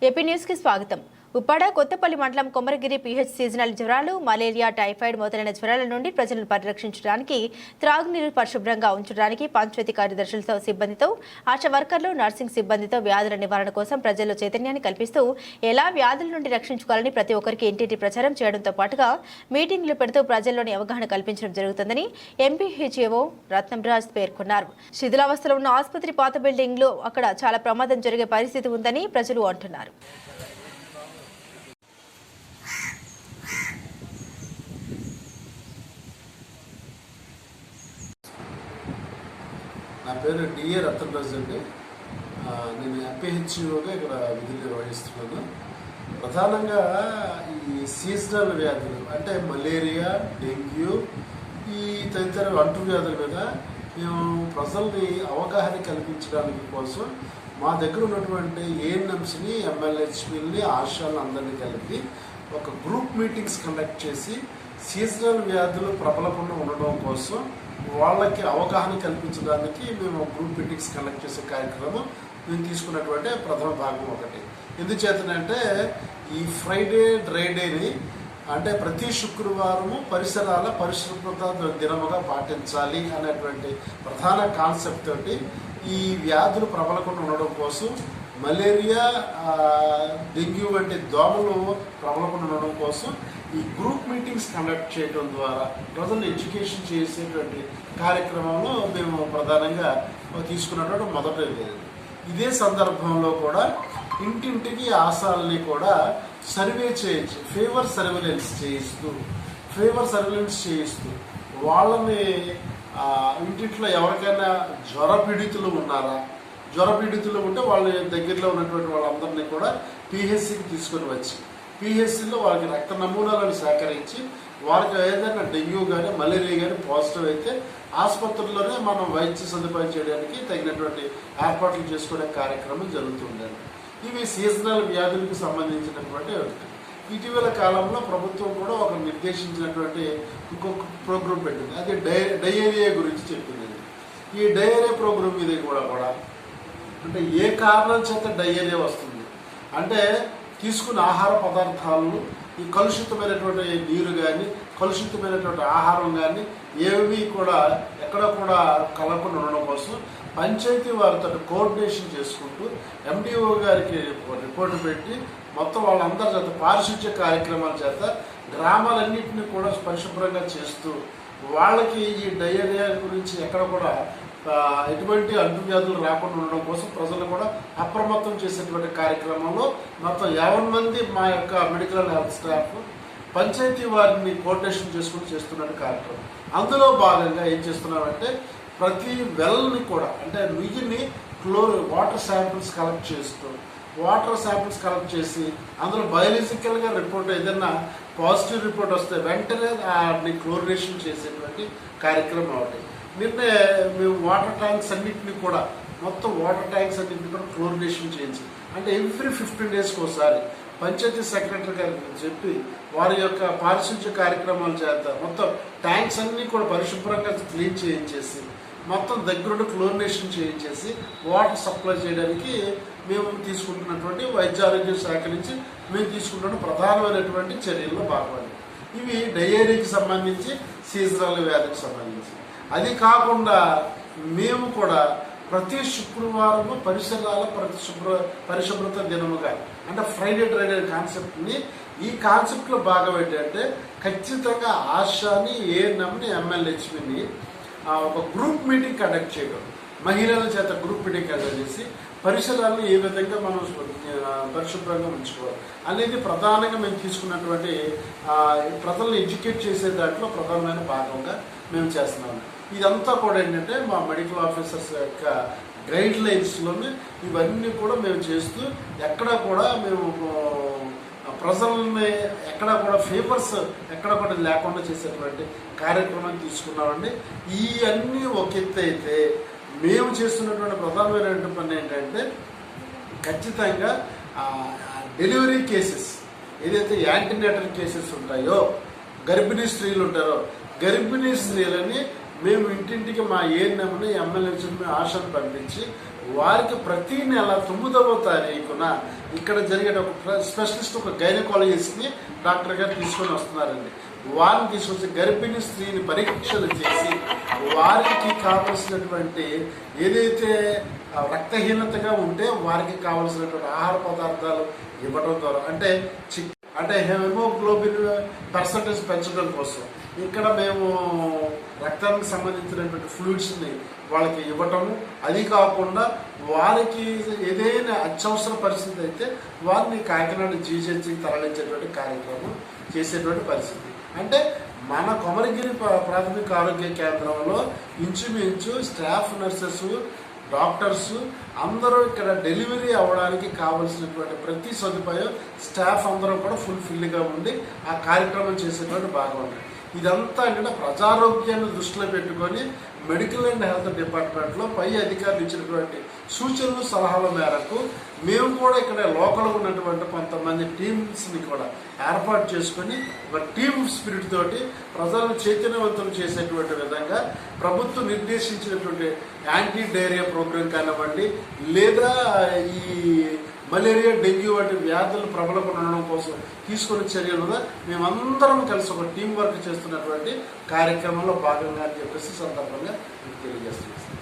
AP news కి స్వాగతం. ఉప్పాడ కొత్తపల్లి మండలం కొమరగిరి పీహెచ్ సీజనల్ జ్వరాలు, మలేరియా, టైఫాయిడ్ మొదలైన జ్వరాల నుండి ప్రజలను పరిరక్షించడానికి, త్రాగునీరు పరిశుభ్రంగా ఉంచడానికి పంచాయతీ కార్యదర్శులతో సిబ్బందితో, ఆశా వర్కర్లు, నర్సింగ్ సిబ్బందితో వ్యాధుల నివారణ కోసం ప్రజల్లో చైతన్యాన్ని కల్పిస్తూ ఎలా వ్యాధుల నుండి రక్షించుకోవాలని ప్రతి ఒక్కరికి ఇంటింటి ప్రచారం చేయడంతో పాటుగా మీటింగ్లు పెడుతూ ప్రజల్లోని అవగాహన కల్పించడం జరుగుతుందని ఎంపీహెచ్ఏఓ రత్నంరాజ్ పేర్కొన్నారు. శిథిలావస్థలో ఉన్న ఆసుపత్రి పాత బిల్డింగ్ లో అక్కడ చాలా ప్రమాదం జరిగే పరిస్థితి ఉందని ప్రజలు అంటున్నారు. నా పేరు డిఏ రత్నరాజ్ అండి. నేను ఎంపీహెచ్ఓగా ఇక్కడ విధులు నిర్వహిస్తున్నాను. ప్రధానంగా ఈ సీజనల్ వ్యాధులు అంటే మలేరియా, డెంగ్యూ, ఈ తదితర అంటు వ్యాధుల మీద మేము ప్రజల్ని అవగాహన కల్పించడానికి కోసం మా దగ్గర ఉన్నటువంటి ఏఎన్ఎంస్ని, ఎంఎల్హెచ్పిల్ని, ఆశాలను అందరినీ కలిపి ఒక గ్రూప్ మీటింగ్స్ కండక్ట్ చేసి సీజనల్ వ్యాధులు ప్రబలకుండా ఉండడం కోసం వాళ్ళకి అవగాహన కల్పించడానికి మేము గ్రూప్ మీటింగ్స్ కండక్ట్ చేసే కార్యక్రమం మేము తీసుకున్నటువంటి ప్రథమ భాగం ఒకటి. ఎందుచేతనంటే ఈ ఫ్రైడే డ్రై డేని అంటే ప్రతి శుక్రవారము పరిసరాల పరిశుభ్రత దినముగా పాటించాలి అనేటువంటి ప్రధాన కాన్సెప్ట్ తోటి ఈ వ్యాధులు ప్రబలకుండా ఉండడం కోసం, మలేరియా, డెంగ్యూ వంటి దోమలు ప్రబలకుండా ఉండడం కోసం ఈ గ్రూప్ మీటింగ్స్ కండక్ట్ చేయడం ద్వారా ప్రజలను ఎడ్యుకేషన్ చేసేటువంటి కార్యక్రమంలో మేము ప్రధానంగా తీసుకున్నటువంటి మొదటి. ఇదే సందర్భంలో కూడా ఇంటింటికి ఆశాలని కూడా సర్వే చేయించి ఫీవర్ సర్వేలెన్స్ చేయిస్తూ వాళ్ళని ఇంటింట్లో ఎవరికైనా జ్వరపీడితులు ఉన్నారా, జ్వరపీడితులు ఉంటే వాళ్ళ దగ్గరలో ఉన్నటువంటి వాళ్ళందరినీ కూడా పిహెచ్సికి తీసుకొని వచ్చి పిహెచ్సిలో వాళ్ళకి రక్త నమూనాలను సేకరించి వారికి ఏదైనా డెంగ్యూ కానీ మలేరియా కానీ పాజిటివ్ అయితే ఆసుపత్రుల్లోనే మనం వైద్య సదుపాయం చేయడానికి తగినటువంటి ఏర్పాట్లు చేసుకునే కార్యక్రమం జరుగుతుందండి. ఇవి సీజనల్ వ్యాధులకు సంబంధించినటువంటి. ఇటీవల కాలంలో ప్రభుత్వం కూడా ఒక నిర్దేశించినటువంటి ఇంకొక ప్రోగ్రాం పెట్టింది. అది డయేరియా గురించి చెప్పింది. ఈ డయేరియా ప్రోగ్రాం మీద కూడా అంటే ఏ కారణం చేత డయేరియా వస్తుంది అంటే తీసుకున్న ఆహార పదార్థాలను ఈ కలుషితమైనటువంటి నీరు కానీ, కలుషితమైనటువంటి ఆహారం కానీ ఏవి కూడా ఎక్కడ కూడా కలగకుండా ఉండడం కోసం పంచాయతీ వారితో కోఆర్డినేషన్ చేసుకుంటూ ఎండిఓ గారికి రిపోర్టు పెట్టి మొత్తం వాళ్ళందరి చేత పారిశుద్ధ్య కార్యక్రమాల చేత గ్రామాలన్నింటినీ కూడా పరిశుభ్రంగా చేస్తూ వాళ్ళకి ఈ డయేరియా గురించి ఎక్కడ కూడా ఎటువంటి అంటువ్యాధులు రాకుండా ఉండడం కోసం ప్రజలు కూడా అప్రమత్తం చేసేటువంటి కార్యక్రమంలో మొత్తం 50 మంది మా యొక్క మెడికల్ హెల్త్ స్టాఫ్ పంచాయతీ వారిని కోఆర్డినేషన్ చేసుకుని చేస్తున్న కార్యక్రమం. అందులో భాగంగా ఏం చేస్తున్నామంటే ప్రతి వెల్ని కూడా అంటే నీటిని వాటర్ శాంపిల్స్ కలెక్ట్ చేసి అందులో బయాలజికల్గా రిపోర్ట్ ఏదైనా పాజిటివ్ రిపోర్ట్ వస్తే వెంటనే వాటిని క్లోరినేషన్ చేసేటువంటి కార్యక్రమం ఒకటి. నిన్నే మేము వాటర్ ట్యాంక్స్ అన్నింటినీ కూడా క్లోరినేషన్ చేయించి అంటే ఎవ్రీ 15 daysకి ఒకసారి పంచాయతీ సెక్రటరీ గారికి చెప్పి వారి యొక్క పారిశుద్ధ్య కార్యక్రమాల చేత మొత్తం ట్యాంక్స్ అన్నీ కూడా పరిశుభ్రంగా క్లీన్ చేయించేసి మొత్తం దగ్గరుండి క్లోరినేషన్ చేయించేసి వాటర్ సప్లై చేయడానికి మేము తీసుకుంటున్నటువంటి వైద్య ఆరోగ్య శాఖ నుంచి మేము తీసుకుంటున్న ప్రధానమైనటువంటి చర్యల్లో భాగం. ఇవి డయేరియాకి సంబంధించి, సీజనల్ వ్యాధికి సంబంధించి. అది కాకుండా మేము కూడా ప్రతి శుక్రవారము పరిసరాల పరిశుభ్రత దినముగా అంటే ఫ్రైడే డ్రై డే కాన్సెప్ట్ని ఈ కాన్సెప్ట్లో భాగం ఏంటంటే ఖచ్చితంగా ఆశాని, ఏఎన్ఎంని, ఎంఎల్హెచ్పిని ఒక గ్రూప్ మీటింగ్ కండక్ట్ చేయడం, మహిళల చేత గ్రూప్ మీటింగ్ కండక్ట్ చేసి పరిసరాలను ఏ విధంగా మనం పరిశుభ్రంగా ఉంచుకోవాలి అనేది ప్రధానంగా మేము తీసుకున్నటువంటి ప్రజలను ఎడ్యుకేట్ చేసే దాంట్లో ప్రధానమైన భాగంగా మేము చేస్తున్నాము. ఇదంతా కూడా ఏంటంటే మా మెడికల్ ఆఫీసర్స్ యొక్క గైడ్ లైన్స్లోనే ఇవన్నీ కూడా మేము చేస్తూ ఎక్కడ కూడా మేము ప్రజల్ని ఎక్కడ కూడా ఫీవర్స్ ఎక్కడ కూడా లేకుండా చేసేటువంటి కార్యక్రమం తీసుకున్నామండి. ఈ అన్నీ ఒక ఎత్తు అయితే మేము చేస్తున్నటువంటి ప్రధానమైన పని ఏంటంటే ఖచ్చితంగా డెలివరీ కేసెస్ ఏదైతే యాంటీనేటల్ కేసెస్ ఉంటాయో, గర్భిణీ స్త్రీలు ఉంటారో గర్భిణీ స్త్రీలని మేము ఇంటింటికి మా ఏఎన్ఎంని ఎమ్మెల్యేని ఆశను పంపించి వారికి ప్రతి నెల 9వ తారీఖున ఇక్కడ జరిగే ఒక స్పెషలిస్ట్ ఒక గైనకాలజిస్ట్ని డాక్టర్ గారు తీసుకొని వస్తున్నారండి. వారిని తీసుకొచ్చి గర్భిణీ స్త్రీని పరీక్షలు చేసి వారికి కావలసినటువంటి ఏదైతే రక్తహీనతగా ఉంటే వారికి కావలసినటువంటి ఆహార పదార్థాలు ఇవ్వడం ద్వారా అంటే హెమోగ్లోబిన్ పర్సంటేజ్ పెంచడం కోసం ఇక్కడ మేము రక్తానికి సంబంధించినటువంటి ఫ్లూయిడ్స్ని వాళ్ళకి ఇవ్వటము, అది కాకుండా వారికి ఏదైనా అత్యవసర పరిస్థితి అయితే వారిని కాకినాడ జీజెచ్కి తరలించేటువంటి కార్యక్రమం చేసేటువంటి పరిస్థితి. అంటే మన కొమరగిరి ప్రాథమిక ఆరోగ్య కేంద్రంలో ఇంచుమించు స్టాఫ్ నర్సెస్, డాక్టర్స్ అందరూ ఇక్కడ డెలివరీ అవ్వడానికి కావలసినటువంటి ప్రతి సదుపాయం స్టాఫ్ అందరూ కూడా ఫుల్ఫిల్గా ఉండి ఆ కార్యక్రమం చేసేటువంటి భాగం ఉంది. ఇదంతా అంటే ప్రజారోగ్యాన్ని దృష్టిలో పెట్టుకొని మెడికల్ అండ్ హెల్త్ డిపార్ట్మెంట్లో పై అధికారులు ఇచ్చినటువంటి సూచనలు సలహాల మేరకు మేము కూడా ఇక్కడ లోకల్గా ఉన్నటువంటి కొంతమంది టీమ్స్ని కూడా ఏర్పాటు చేసుకొని ఒక టీమ్ స్పిరిట్ తోటి ప్రజలను చైతన్యవంతం చేసేటువంటి విధంగా ప్రభుత్వం నిర్దేశించినటువంటి యాంటీ డైరియా ప్రోగ్రాం కానివ్వండి, లేదా ఈ మలేరియా, డెంగ్యూ వంటి వ్యాధులు ప్రబలకుండా ఉండడం కోసం తీసుకునే చర్యలుగా మేమందరం కలిసి ఒక టీం వర్క్ చేస్తున్నటువంటి కార్యక్రమంలో భాగంగా అని చెప్పేసి సందర్భంగా మీకు తెలియజేస్తున్నాం.